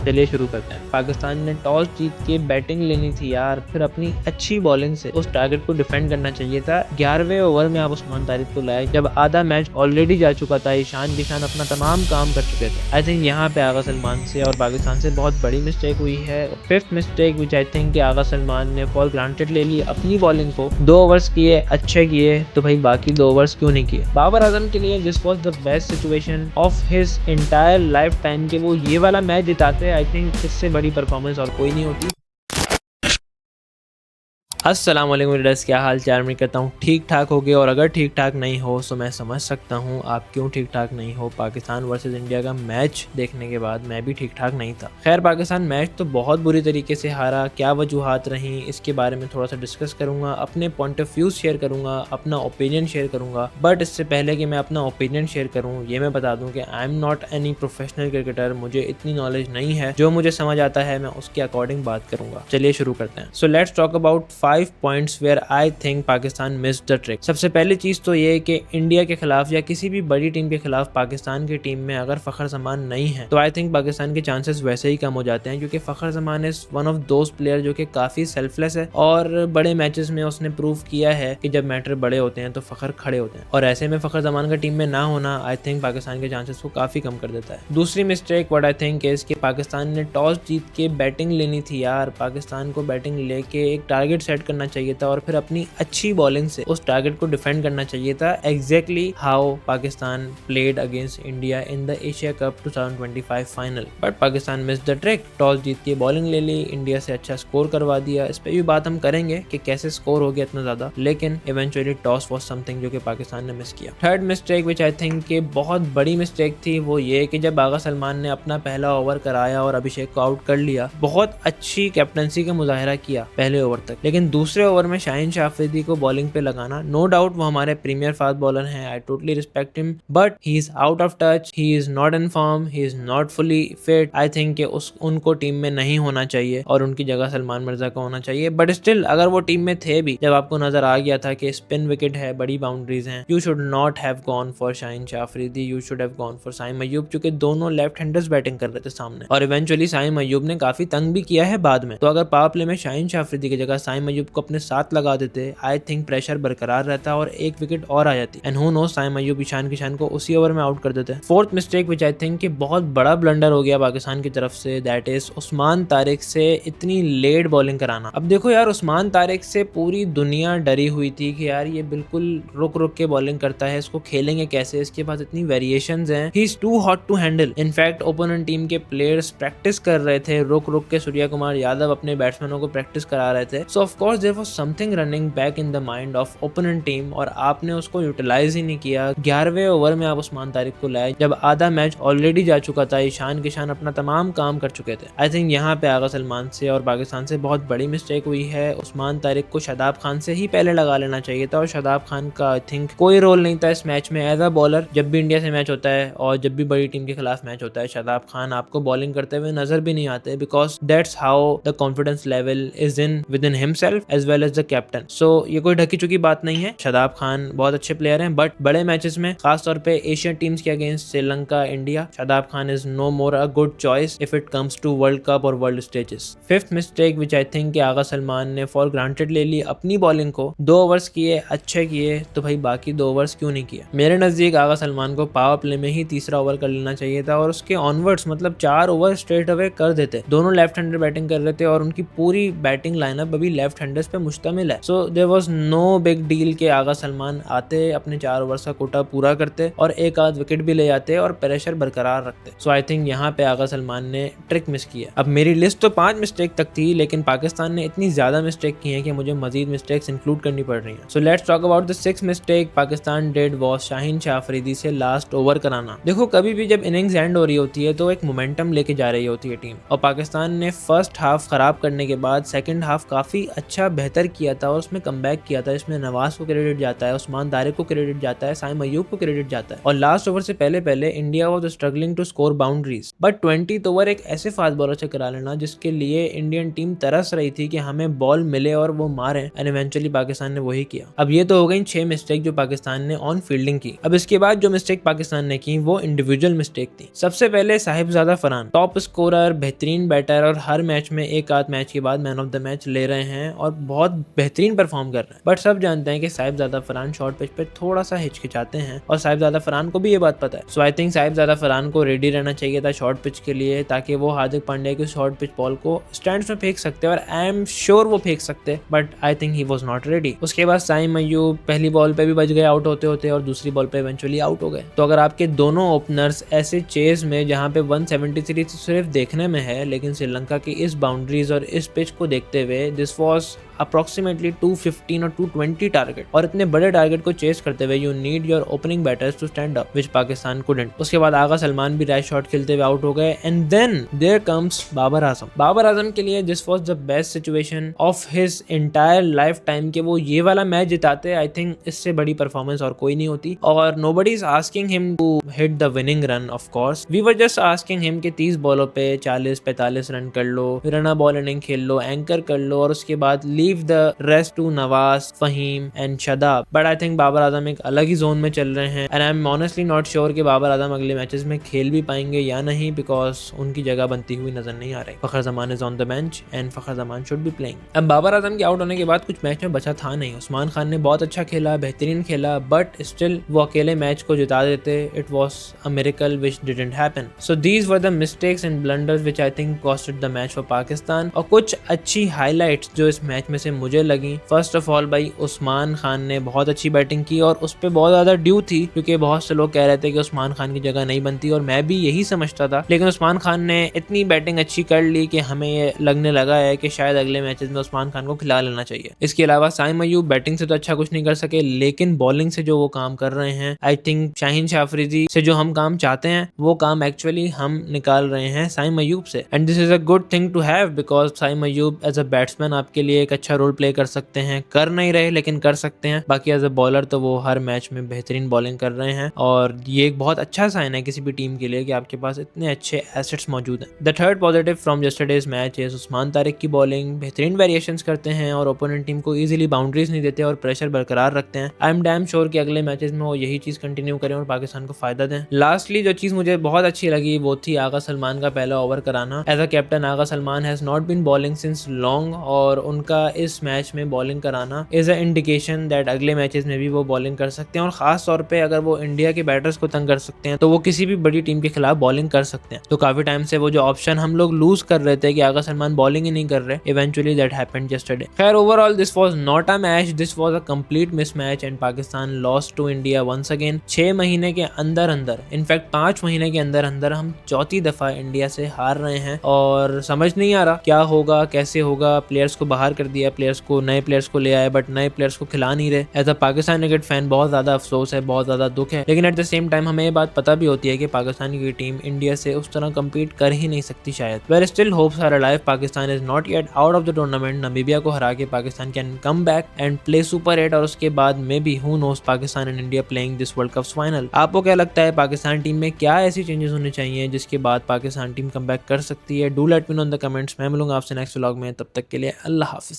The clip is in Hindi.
चलिए शुरू करते हैं। पाकिस्तान ने टॉस जीत के बैटिंग लेनी थी यार, फिर अपनी अच्छी बॉलिंग से उस टारगेट को डिफेंड करना चाहिए था। 11वें ओवर में आप उस्मान तारिक को लाए जब आधा मैच ऑलरेडी जा चुका था, ईशान किशान अपना तमाम काम कर चुके थे। आई थिंक यहाँ पे आगा सलमान से और पाकिस्तान से बहुत बड़ी मिस्टेक हुई है। Fifth mistake which I think कि आगा सलमान ने फॉर ग्रांटेड ले ली अपनी बॉलिंग को। 2 ओवर्स किए, अच्छे किए, तो भाई बाकी 2 ओवर्स क्यों नहीं किए। बाबर आजम के लिए this was the best situation of his entire life time के वो ये वाला मैच जिताते। आई थिंक इससे बड़ी परफॉर्मेंस और कोई नहीं होती। अस्सलाम वालेकुम रीडर्स, क्या हाल चाल। मैं कहता हूँ ठीक ठाक हो गए, और अगर ठीक ठाक नहीं हो तो मैं समझ सकता हूँ आप क्यों ठीक ठाक नहीं हो। पाकिस्तान वर्सेस इंडिया का मैच देखने के बाद मैं भी ठीक ठाक नहीं था। खैर, पाकिस्तान मैच तो बहुत बुरी तरीके से हारा, क्या वजूहात रहीं इसके बारे में थोड़ा सा डिस्कस करूंगा, अपने पॉइंट ऑफ व्यू शेयर करूंगा, अपना ओपिनियन शेयर करूंगा। बट इससे पहले कि मैं अपना ओपिनियन शेयर करूँ, ये मैं बता दूँ कि I am not any professional cricketer. मुझे इतनी नॉलेज नहीं है, जो मुझे समझ आता है मैं उसके अकॉर्डिंग बात करूंगा। चलिए शुरू करते हैं। So let's talk about 5 points where I think Pakistan missed the trick. सबसे पहली चीज तो ये कि इंडिया के खिलाफ या किसी भी बड़ी टीम के खिलाफ पाकिस्तान की टीम में अगर फखर जमान नहीं है तो आई थिंक पाकिस्तान के चांसेस वैसे ही कम हो जाते हैं, क्योंकि Fakhar Zaman is one of those player जो कि काफी सेल्फलेस है, और बड़े मैचेस में उसने प्रूव किया है कि जब मैटर बड़े होते हैं तो फखर खड़े होते हैं, और ऐसे में फखर जमान का टीम में ना होना आई थिंक पाकिस्तान के चांसेस को काफी कम कर देता है। दूसरी mistake what I think is कि पाकिस्तान ने टॉस जीत के बैटिंग लेनी थी यार। पाकिस्तान को बैटिंग लेके एक टारगेट सेट करना चाहिए था और फिर अपनी अच्छी बॉलिंग से उस टारगेट को डिफेंड करना चाहिए था। Exactly how Pakistan played against India in the Asia cup 2025 final. But Pakistan miss the trick. Toss जीत के बॉलिंग ले ली, इंडिया से अच्छा स्कोर करवा दिया। इस पे भी बात हम करेंगे कि कैसे स्कोर हो गया इतना ज्यादा, लेकिन इवेंचुअली टॉस वाज समथिंग जो कि पाकिस्तान ने मिस किया। Third mistake which I think कि बहुत बड़ी मिस्टेक थी, वो ये कि जब आगा सलमान ने अपना पहला ओवर कराया और अभिषेक को आउट कर लिया, बहुत अच्छी कैप्टनसी का मुजाहरा किया पहले ओवर तक, लेकिन दूसरे ओवर में शाहीन शाह अफरीदी को बॉलिंग पे लगाना, नो डाउट वो हमारे प्रीमियर फास्ट बॉलर हैं, I totally respect him, but he is out of touch, he is not in form, he is not fully fit. I think कि उनको टीम में नहीं होना चाहिए और उनकी जगह सलमान मिर्जा को होना चाहिए। बट स्टिल अगर वो टीम में थे भी, जब आपको नजर आ गया था कि स्पिन विकेट है, बड़ी बाउंड्रीज हैं, you should not have gone for Shaheen Shah Afridi, you should have gone for Saim Ayub, क्योंकि दोनों लेफ्ट हैंडर्स बैटिंग कर रहे थे सामने, और इवेंचुअली साइम अय्यूब ने काफी तंग भी किया है बाद में। तो अगर पावर प्ले में शाहीन शाह अफरीदी की जगह साइम अय्यूब को अपने साथ लगा देते, आई थिंक प्रेशर बरकरार रहता और एक विकेट और आ जाती, एंड हु नोस साइम अय्यूब ईशान किशान को उसी ओवर में आउट कर देते। Fourth mistake which I think कि बहुत बड़ा ब्लंडर हो गया पाकिस्तान की तरफ से, दैट इज उस्मान तारिक से इतनी लेट बॉलिंग कराना। अब देखो यार, उस्मान तारिक से पूरी दुनिया डरी हुई थी कि यार ये बिल्कुल रुक रुक के बॉलिंग करता है, इसको खेलेंगे कैसे, इसके पास इतनी वेरिएशंस हैं, he is too hot to handle. In fact opponent team के प्लेयर्स प्रैक्टिस कर रहे थे, रुक रुक के सूर्या कुमार यादव अपने बैट्समैनों को प्रैक्टिस करा रहे थे। So of course there was something running back in the mind of opponent team, और आपने उसको यूटिलाइज ही नहीं किया। 11वें ओवर में आप उस्मान तारिक को लाए जब आधा मैच ऑलरेडी जा चुका था, ईशान किशान अपना तमाम काम कर चुके थे। आई थिंक यहाँ पे आगा सलमान से और पाकिस्तान से बहुत बड़ी मिस्टेक हुई है। उस्मान तारिक को शादाब खान से ही पहले लगा लेना चाहिए था, और शादाब खान का आई थिंक कोई रोल नहीं था इस मैच में एज अ बॉलर। जब भी इंडिया से मैच होता है और जब भी बड़ी टीम के खिलाफ मैच होता है, शादाब खान आपको बॉलिंग करते हुए नजर भी नहीं आते, because that's how the confidence level is in with in himself as well as the captain. So ये कोई ढकी चुकी बात नहीं है, शादाब खान बहुत अच्छे प्लेयर हैं, बट बड़े मैचेस में खासतौर पे एशियन टीम्स के against Sri Lanka, India, Shadab Khan is no more a good choice if it comes to world cup और world stages. Fifth mistake which I think कि आगा सलमान ने फॉर ग्रांटेड ले ली अपनी बॉलिंग को। 2 ओवर्स किए, अच्छे किए, तो भाई बाकी 2 ओवर्स क्यों नहीं किए। मेरे नजदीक आगा सलमान को पावर प्ले में ही तीसरा ओवर कर लेना चाहिए था, और उसके ऑनवर्ड्स मतलब 4 ओवर स्ट्रेट अवे कर देते। दोनों लेफ्ट हैंडर बैटिंग कर रहे थे और उनकी पूरी बैटिंग लाइनअप अभी लेफ्ट हैंडर्स पे मुश्तमिल है। So there was no big deal के आगा सलमान आते, अपने 4 ओवर का कोटा पूरा करते और एक आध विकेट भी ले जाते और प्रेशर बरकरार रखते। सो आई थिंक यहाँ पे आगा सलमान ने ट्रिक मिस किया। अब मेरी लिस्ट तो 5 मिस्टेक तक थी, लेकिन पाकिस्तान ने इतनी ज्यादा मिस्टेक की है कि मुझे मजीद मिस्टेक्स इंक्लूड करनी पड़ रही हैं। So let's talk about the 6th mistake Pakistan did was Shaheen Shah Afridi से लास्ट ओवर कराना। देखो, कभी भी जब इनिंग्स एंड हो रही होती है तो एक मोमेंटम लेके जा रही होती है टीम, और पाकिस्तान ने फर्स्ट हाफ खराब करने के बाद सेकंड हाफ काफी अच्छा अच्छा बेहतर किया था और उसमें कमबैक किया था, इसमें नवाज को क्रेडिट जाता है, उस्मान दारिक को क्रेडिट जाता है, साइम अयूब को क्रेडिट जाता है। और लास्ट ओवर से पहले India was struggling to score boundaries, but 20th over एक ऐसे फास्ट बॉलर से करा लेना जिसके लिए इंडियन टीम तरस रही थी कि हमें बॉल मिले और वो मारे, एंड इवेंचुअली पाकिस्तान ने वही किया। अब ये तो हो गई 6 मिस्टेक जो पाकिस्तान ने ऑन फील्डिंग की। अब इसके बाद जो मिस्टेक पाकिस्तान ने की वो इंडिविजुअल मिस्टेक थी। सबसे पहले साहिबजादा फरहान, टॉप स्कोरर, बेहतरीन बैटर और हर मैच में एक आध मैच के बाद मैन ऑफ द मैच ले रहे हैं और बहुत बेहतरीन परफॉर्म कर रहे हैं, बट सब जानते हैं कि साहिबजादा फरहान शॉर्ट पिच पे थोड़ा सा हिचकिचाते हैं और साहिबजादा फरहान को भी ये बात पता है। सो आई थिंक साहिबजादा फरहान को रेडी रहना चाहिए था शॉर्ट पिच के लिए, ताकि वो हार्दिक पांड्या की शॉर्ट पिच बॉल को स्टैंड्स में फेंक सकते और आई एम श्योर वो फेंक सकते, but I think he was not ready. उसके बाद साइम अयूब पहली बॉल पे भी बच गए आउट होते होते और दूसरी बॉल पे इवेंचुअली आउट हो गए। तो अगर आपके दोनों ओपनर्स ऐसे चेस में जहां पे 173 सिर्फ देखने में है, लेकिन श्रीलंका की इस बाउंड्रीज और इस पिच को देखते हुए दिस वाज अप्रोक्सीमेटली 215 और 220 टारगेट, और इतने बड़े टारगेट को चेस करते हुए you need your opening batters to stand up, which Pakistan couldn't. उसके बाद आगा सलमान भी राइट शॉट खेलते हुए आउट हो गए, and then there comes Babar Azam. Babar Azam के लिए this was the best situation of his entire life time के वो ये वाला मैच जिताते। आई थिंक इससे बड़ी परफॉर्मेंस और कोई नहीं होती, और nobody is asking him to hit the winning run. Of course we were just asking him कि 30 बॉलों पे 40-45 रन कर लो, रन बॉल इनिंग खेल लो, एंकर कर लो, और उसके बाद leave the rest to Nawaz, Faheem and Shadab. But I think Babar Azam एक अलग ही जोन में चल रहे हैं, and I am honestly not sure कि बाबर आजम अगले मैचेस में खेल भी पाएंगे या नहीं, बिकॉज उनकी जगह बनती हुई नजर नहीं आ रही। Fakhar Zaman is on the bench and Fakhar Zaman should be playing. अब बाबर आजम के आउट होने के बाद कुछ मैच में बचा था नहीं। उस्मान खान ने बहुत अच्छा खेला, बेहतरीन खेला, बट स्टिल वो अकेले मैच को जिता देते। It was a miracle which didn't happen. So these were the mistakes and blunders which I think costed the match for Pakistan. और कुछ अच्छी हाईलाइट्स जो इस मैच में से मुझे लगी, फर्स्ट ऑफ ऑल भाई उस्मान खान ने बहुत अच्छी बैटिंग की, और उस पर बहुत ज्यादा ड्यू थी क्योंकि बहुत से लोग कह रहे थे कि उस्मान खान की जगह नहीं बनती, और मैं भी यही समझता था। लेकिन उस्मान खान ने इतनी बैटिंग अच्छी कर ली कि हमें ये लगने लगा है कि शायद अगले मैचेस में उस्मान खान को खिला लेना चाहिए। इसके अलावा साइम अयूब बैटिंग से तो अच्छा कुछ नहीं कर सके, लेकिन बॉलिंग से जो वो काम कर रहे हैं, आई थिंक शाहीन शाह अफरीदी से जो हम काम चाहते हैं वो काम एक्चुअली हम निकाल रहे हैं साइम अयूब से, and this is a good thing to have, because Saim Ayub as a batsman आपके लिए एक अच्छा रोल प्ले कर सकते हैं। कर नहीं रहे लेकिन कर सकते हैं। बाकी एज अ बॉलर तो वो हर मैच में बेहतरीन बॉलिंग कर रहे हैं, और ये एक बहुत अच्छा साइन है किसी भी टीम के लिए कि आपके पास इतने अच्छे एसेट्स मौजूद हैं। The third positive from yesterday's match is Usman Tariq की बॉलिंग। बेहतरीन वेरिएशंस करते हैं और ओपोनेंट टीम को इजीली बाउंड्रीज नहीं देते और प्रेशर बरकरार रखते हैं। आई एम डैम श्योर कि अगले मैचेस में वो यही चीज कंटिन्यू करें और पाकिस्तान को फायदा दें। लास्टली जो चीज मुझे बहुत अच्छी लगी वो थी आगा सलमान का पहला ओवर कराना। As a captain Agha Salman has not been bowling since long, और उनका इस मैच में बॉलिंग कराना इज अ इंडिकेशन दैट अगले मैचेस में भी वो बॉलिंग कर सकते हैं, और खास तौर पे अगर वो इंडिया के बैटर्स को तंग कर सकते हैं तो वो किसी भी बड़ी टीम के खिलाफ बॉलिंग कर सकते हैं। तो काफी टाइम से वो जो ऑप्शन हम लोग लूज कर रहे थे कि आगा सलमान बॉलिंग ही नहीं कर रहे, इवेंचुअली दैट हैपेंड यस्टरडे। खैर overall this was not a match, this was a complete mismatch and Pakistan lost to India once again. 6 महीने के अंदर अंदर, इनफैक्ट 5 महीने के अंदर अंदर हम चौथी दफा इंडिया से हार रहे हैं, और समझ नहीं आ रहा क्या होगा कैसे होगा। प्लेयर्स को बाहर कर दिया, प्लेयर्स को नए प्लेयर्स को ले आए, बट नए प्लेयर्स को खिला नहीं रहे। As a Pakistan cricket fan बहुत ज्यादा अफसोस है, बहुत ज्यादा दुख है, लेकिन एट द सेम टाइम हमें ये बात पता भी होती है कि पाकिस्तान की टीम इंडिया से उस तरह कम्पीट कर ही नहीं सकती शायद। Where still hopes are alive, Pakistan is not yet out of the tournament. Namibia को हरा के Pakistan can come back and play super 8, और उसके बाद may be who knows Pakistan and India playing this world cup final. आपको क्या लगता है पाकिस्तान टीम में क्या ऐसी चेंजेस होने चाहिए जिसके बाद पाकिस्तान टीम कम बैक कर सकती है? Do let me know in the comments. मैं मिलूंगा आपसे नेक्स्ट व्लॉग में, तब तक के लिए अल्लाह हाफिज।